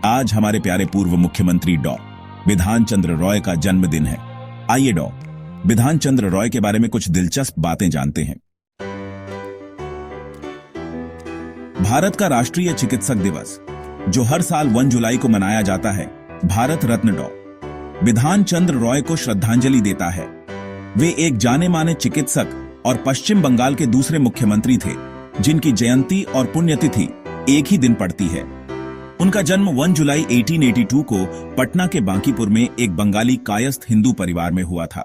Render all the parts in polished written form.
आज हमारे प्यारे पूर्व मुख्यमंत्री डॉ. बिधान चंद्र रॉय का जन्मदिन है। आइए डॉ. बिधान चंद्र रॉय के बारे में कुछ दिलचस्प बातें जानते हैं। भारत का राष्ट्रीय चिकित्सक दिवस, जो हर साल 1 जुलाई को मनाया जाता है, भारत रत्न डॉ. बिधान चंद्र रॉय को श्रद्धांजलि देता है। वे एक जाने माने चिकित्सक और पश्चिम बंगाल के दूसरे मुख्यमंत्री थे, जिनकी जयंती और पुण्यतिथि एक ही दिन पड़ती है। उनका जन्म 1 जुलाई 1882 को पटना के बांकीपुर में एक बंगाली कायस्थ हिंदू परिवार में हुआ था।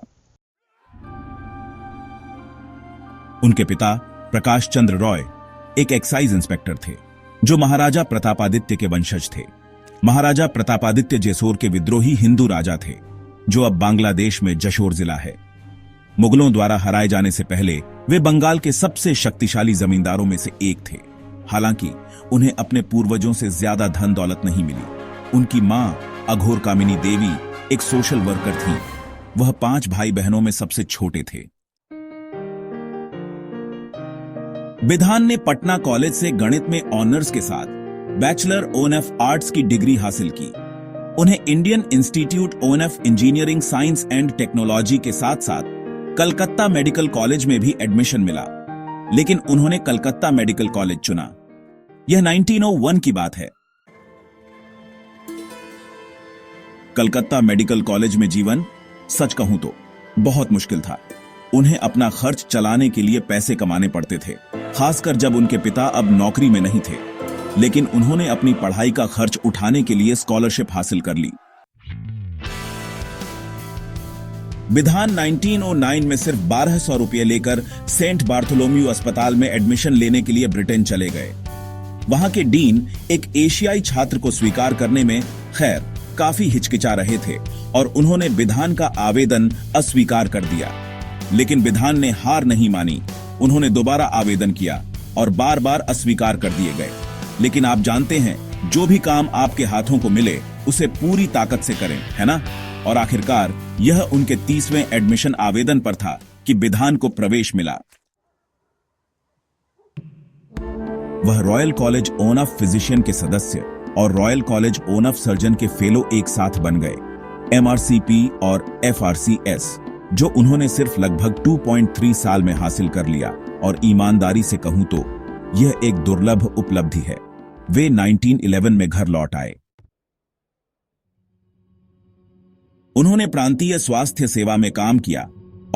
उनके पिता प्रकाश चंद्र रॉय एक एक्साइज इंस्पेक्टर थे, जो महाराजा प्रतापादित्य के वंशज थे। महाराजा प्रतापादित्य जेसोर के विद्रोही हिंदू राजा थे, जो अब बांग्लादेश में जशोर जिला है। मुगलों द्वारा हराए जाने से पहले वे बंगाल के सबसे शक्तिशाली जमींदारों में से एक थे। हालांकि उन्हें अपने पूर्वजों से ज्यादा धन दौलत नहीं मिली। उनकी मां अघोर कामिनी देवी एक सोशल वर्कर थी। वह 5 भाई बहनों में सबसे छोटे थे। बिधान ने पटना कॉलेज से गणित में ऑनर्स के साथ बैचलर ONF आर्ट्स की डिग्री हासिल की। उन्हें Indian institute ONF engineering science and technology के साथ साथ कलकत्ता मेडिकल कॉलेज में भी एडमिशन मिला, लेकिन उन्होंने कलकत्ता मेडिकल कॉलेज चुना। यह 1901 की बात है। कलकत्ता मेडिकल कॉलेज में जीवन, सच कहूं तो, बहुत मुश्किल था। उन्हें अपना खर्च चलाने के लिए पैसे कमाने पड़ते थे, खासकर जब उनके पिता अब नौकरी में नहीं थे। लेकिन उन्होंने अपनी पढ़ाई का खर्च उठाने के लिए स्कॉलरशिप हासिल कर ली। बिधान 1909 में सिर्फ 1200 रुपये लेकर सेंट बार्थोलोम्यू अस्पताल में एडमिशन लेने के लिए ब्रिटेन चले गए। वहां के डीन एक एशियाई छात्र को स्वीकार करने में खैर काफी हिचकिचा रहे थे और उन्होंने बिधान का आवेदन अस्वीकार कर दिया। लेकिन बिधान ने हार नहीं मानी। उन्होंने दोबारा आवेदन किया और बार बार अस्वीकार कर दिए गए। लेकिन आप जानते हैं, जो भी काम आपके हाथों को मिले उसे पूरी ताकत से करें, है ना? और आखिरकार यह उनके 30वें एडमिशन आवेदन पर था कि बिधान को प्रवेश मिला। वह रॉयल कॉलेज ONF फिजिशियन के सदस्य और रॉयल कॉलेज ONF सर्जन के फेलो एक साथ बन गए। MRCP और FRCS, जो उन्होंने सिर्फ लगभग 2.3 साल में हासिल कर लिया। और ईमानदारी से कहूं तो यह एक दुर्लभ उपलब्धि है। वे 1911 में घर लौट आए। उन्होंने प्रांतीय स्वास्थ्य सेवा में काम किया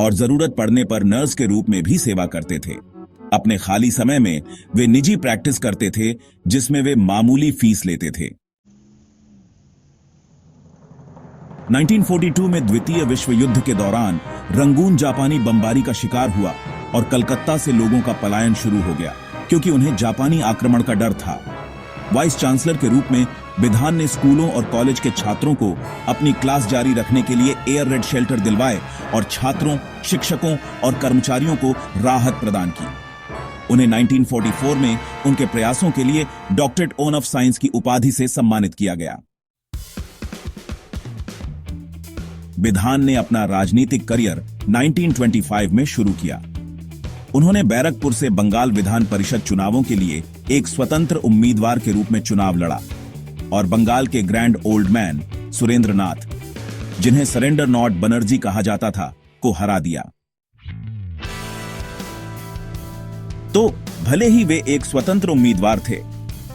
और जरूरत पड़ने पर नर्स के रूप में भी सेवा करते थे। अपने खाली समय में वे निजी प्रैक्टिस करते थे, जिसमें वे मामूली फीस लेते थे। 1942 में द्वितीय विश्व युद्ध के दौरान रंगून जापानी बमबारी का शिकार हुआ और कलकत्ता से लोगों का पलायन शुरू हो गया, क्योंकि उन्हें जापानी आक्रमण का डर था। वाइस चांसलर के रूप में बिधान ने स्कूलों और कॉलेज के छात्रों को अपनी क्लास जारी रखने के लिए एयर रेड शेल्टर दिलवाए और छात्रों, शिक्षकों और कर्मचारियों को राहत प्रदान की। उन्हें 1944 में उनके प्रयासों के लिए डॉक्टरेट ऑफ साइंस की उपाधि से सम्मानित किया गया। बिधान ने अपना राजनीतिक करियर 1925 में शुरू किया। उन्होंने बैरकपुर से बंगाल विधान परिषद चुनावों के लिए एक स्वतंत्र उम्मीदवार के रूप में चुनाव लड़ा और बंगाल के ग्रैंड ओल्ड मैन सुरेंद्र नाथ, जिन्हें सरेंडर नॉट बनर्जी कहा जाता था, को हरा दिया। तो भले ही वे एक स्वतंत्र उम्मीदवार थे,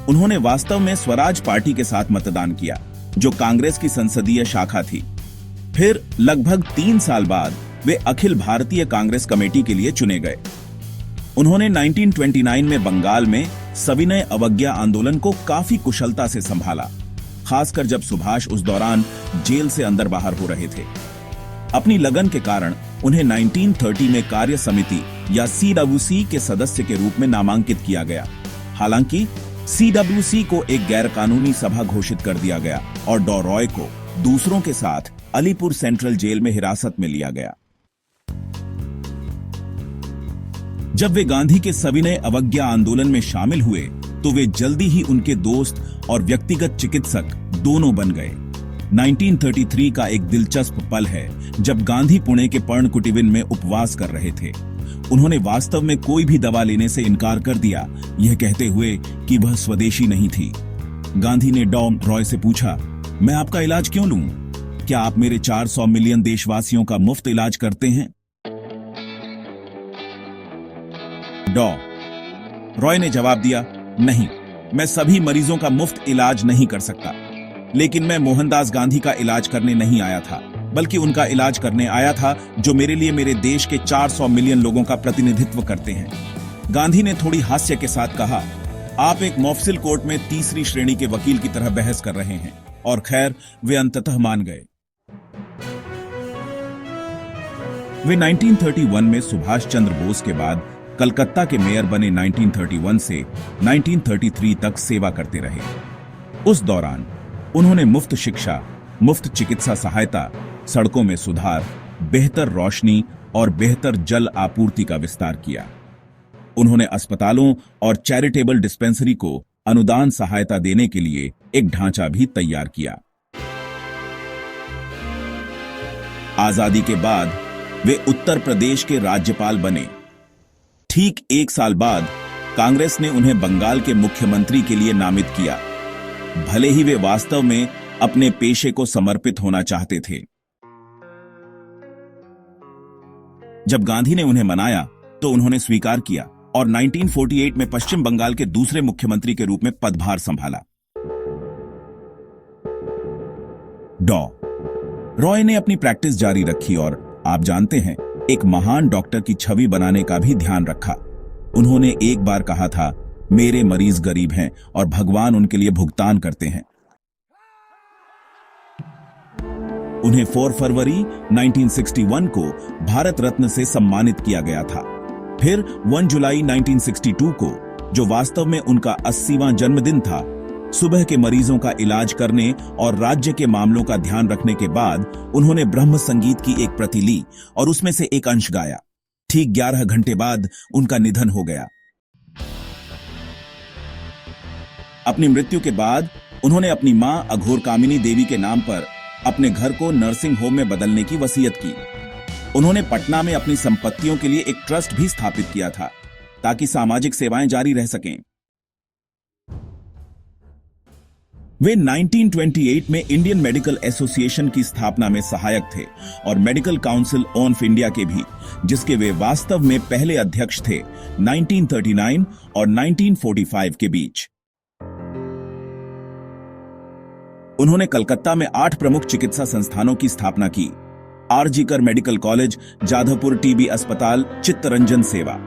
उन्होंने वास्तव में स्वराज पार्टी के साथ मतदान किया, जो कांग्रेस की संसदीय शाखा थी। फिर लगभग 3 साल बाद वे अखिल भारतीय कांग्रेस कमेटी के लिए चुने गए। उन्होंने 1929 में बंगाल में सविनय अवज्ञा आंदोलन को काफी कुशलता से संभाला, खासकर जब सुभाष उस दौरान जेल से अंदर बाहर हो रहे थे। अपनी लगन के कारण उन्हें 1930 में कार्य समिति या CWC के सदस्य के रूप में नामांकित किया गया। हालांकि CWC को एक गैरकानूनी सभा घोषित कर दिया गया और डॉ रॉय को दूसरों के साथ अलीपुर सेंट्रल जेल में हिरासत में लिया गया। जब वे गांधी के सविनय अवज्ञा आंदोलन में शामिल हुए, तो वे जल्दी ही उनके दोस्त और व्यक्तिगत चिकित्सक दोनों बन गए। 1933 का एक दिलचस्प पल है, जब गांधी पुणे के पर्णकुटीविन में उपवास कर रहे थे। उन्होंने वास्तव में कोई भी दवा लेने से इनकार कर दिया, यह कहते हुए कि वह स्वदेशी नहीं थी। गांधी ने डॉ रॉय से पूछा, मैं आपका इलाज क्यों लूं? क्या आप मेरे 400 मिलियन देशवासियों का मुफ्त इलाज करते हैं? डॉ रॉय ने जवाब दिया, नहीं, मैं सभी मरीजों का मुफ्त इलाज नहीं कर सकता, लेकिन मैं मोहनदास गांधी का इलाज करने नहीं आया था, बल्कि उनका इलाज करने आया था जो मेरे लिए मेरे देश के 400 मिलियन लोगों का प्रतिनिधित्व करते हैं। गांधी ने थोड़ी हास्य के साथ कहा, आप एक मौफसिल कोर्ट में तीसरी श्रेणी के वकील की तरह बहस कर रहे हैं। और खैर, वे अंततः मान गए। वे 1931 में सुभाष चंद्र बोस के बाद कलकत्ता के मेयर बने। 1931 से 1933 तक सेवा करते रहे। उस दौरान उन्होंने मुफ्त शिक्षा, मुफ्त चिकित्सा सहायता, सड़कों में सुधार, बेहतर रोशनी और बेहतर जल आपूर्ति का विस्तार किया। उन्होंने अस्पतालों और चैरिटेबल डिस्पेंसरी को अनुदान सहायता देने के लिए एक ढांचा भी तैयार किया। आजादी के बाद वे उत्तर प्रदेश के राज्यपाल बने। ठीक 1 साल बाद कांग्रेस ने उन्हें बंगाल के मुख्यमंत्री के लिए नामित किया, भले ही वे वास्तव में अपने पेशे को समर्पित होना चाहते थे। जब गांधी ने उन्हें मनाया तो उन्होंने स्वीकार किया और 1948 में पश्चिम बंगाल के दूसरे मुख्यमंत्री के रूप में पदभार संभाला। डॉ रॉय ने अपनी प्रैक्टिस जारी रखी और आप जानते हैं, एक महान डॉक्टर की छवि बनाने का भी ध्यान रखा। उन्होंने एक बार कहा था, मेरे मरीज गरीब हैं और भगवान उनके लिए भुगतान करते हैं। उन्हें 4 फरवरी 1961 को भारत रत्न से सम्मानित किया गया था। फिर 1 जुलाई 1962 को, जो वास्तव में उनका 80वां जन्मदिन था, सुबह के मरीजों का इलाज करने और राज्य के मामलों का ध्यान रखने के बाद उन्होंने ब्रह्म संगीत की एक प्रति ली और उसमें से एक अंश गाया। ठीक 11 घंटे बाद उनका निधन हो गया। अपनी मृत्यु के बाद उन्होंने अपनी मां अघोर कामिनी देवी के नाम पर अपने घर को नर्सिंग होम में बदलने की वसीयत की। उन्होंने पटना में अपनी संपत्तियों के लिए एक ट्रस्ट भी स्थापित किया था ताकि सामाजिक सेवाएं जारी रह सकें। वे 1928 में इंडियन मेडिकल एसोसिएशन की स्थापना में सहायक थे और मेडिकल काउंसिल ऑफ इंडिया के भी, जिसके वे वास्तव में पहले अध्यक्ष थे 1939 और 1945 के बीच। उन्होंने कलकत्ता में 8 प्रमुख चिकित्सा संस्थानों की स्थापना की। RG Kar medical college, Jadavpur TB अस्पताल, चित्तरंजन सेवा,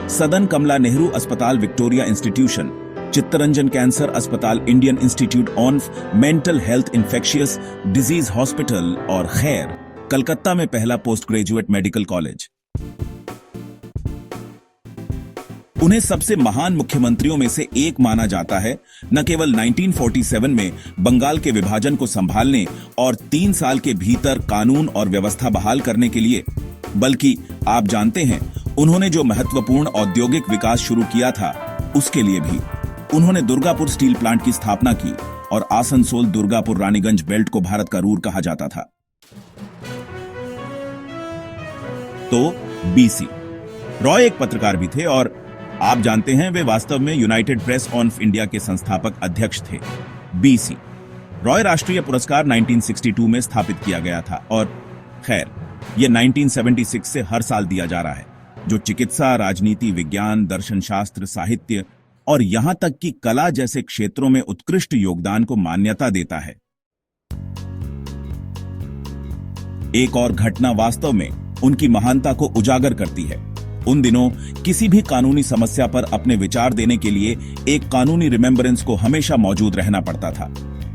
सदन कमला नेहरू अस्पताल, विक्टोरिया इंस्टीट्यूशन, चित्तरंजन कैंसर अस्पताल, Indian institute of mental health, infectious disease hospital और खैर, कलकत्ता में पहला पोस्ट ग्रेजुएट मेडिकल कॉलेज। उन्हें सबसे महान मुख्यमंत्रियों में से एक माना जाता है, न केवल 1947 में बंगाल के विभाजन को संभालने और 3 साल के भीतर कानून और व्यवस्था बहाल करने के लिए, बल्कि आप जानते हैं, उन्होंने जो महत्वपूर्ण औद्योगिक विकास शुरू किया था उसके लिए भी। उन्होंने दुर्गापुर स्टील प्लांट की स्थापना की और आसनसोल, दुर्गापुर, रानीगंज बेल्ट को भारत का रूर कहा जाता था। तो बीसी रॉय एक पत्रकार भी थे और आप जानते हैं, वे वास्तव में यूनाइटेड प्रेस ऑफ इंडिया के संस्थापक अध्यक्ष थे। बीसी रॉय राष्ट्रीय पुरस्कार 1962 में स्थापित किया गया था और खैर, यह 1976 से हर साल दिया जा रहा है, जो चिकित्सा, राजनीति, विज्ञान, दर्शन शास्त्र, साहित्य और यहां तक कि कला जैसे क्षेत्रों में उत्कृष्ट योगदान को मान्यता देता है। एक और घटना वास्तव में उनकी महानता को उजागर करती है। उन दिनों किसी भी कानूनी समस्या पर अपने विचार देने के लिए एक कानूनी रिमेम्बरेंस को हमेशा मौजूद रहना पड़ता था।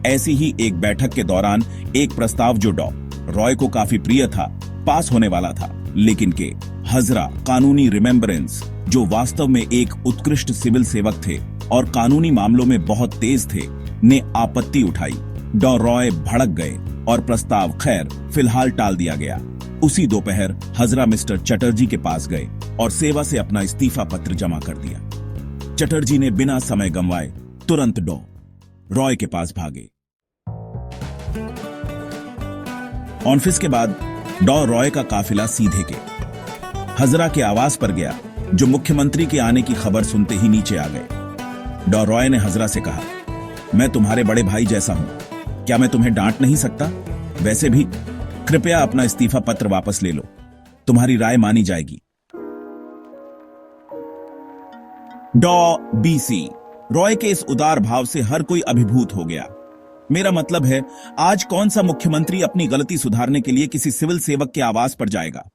ऐसी ही एक बैठक के दौरान एक प्रस्ताव जो डॉ रॉय को काफी प्रिय था, पास होने वाला था, लेकिन के हजरा कानूनी रिमेम्बरेंस, जो वास्तव में एक उत्कृष्ट सिविल सेवक थे और कानूनी मामलों में बहुत तेज थे, ने आपत्ति उठाई। डॉ रॉय भड़क गए और प्रस्ताव खैर फिलहाल टाल दिया गया। उसी दोपहर हजरा मिस्टर चटर्जी के पास गए और सेवा से अपना इस्तीफा पत्र जमा कर दिया। चटर्जी ने बिना समय गंवाए तुरंत डॉ रॉय के पास भागे। ऑफिस के बाद डॉ रॉय का काफिला सीधे के हजरा के आवास पर गया, जो मुख्यमंत्री के आने की खबर सुनते ही नीचे आ गए। डॉ रॉय ने हजरा से कहा, मैं तुम्हारे बड़े भाई जैसा हूं, क्या मैं तुम्हें डांट नहीं सकता? वैसे भी कृपया अपना इस्तीफा पत्र वापस ले लो, तुम्हारी राय मानी जाएगी। डॉ बीसी रॉय के इस उदार भाव से हर कोई अभिभूत हो गया। मेरा मतलब है, आज कौन सा मुख्यमंत्री अपनी गलती सुधारने के लिए किसी सिविल सेवक के आवास पर जाएगा?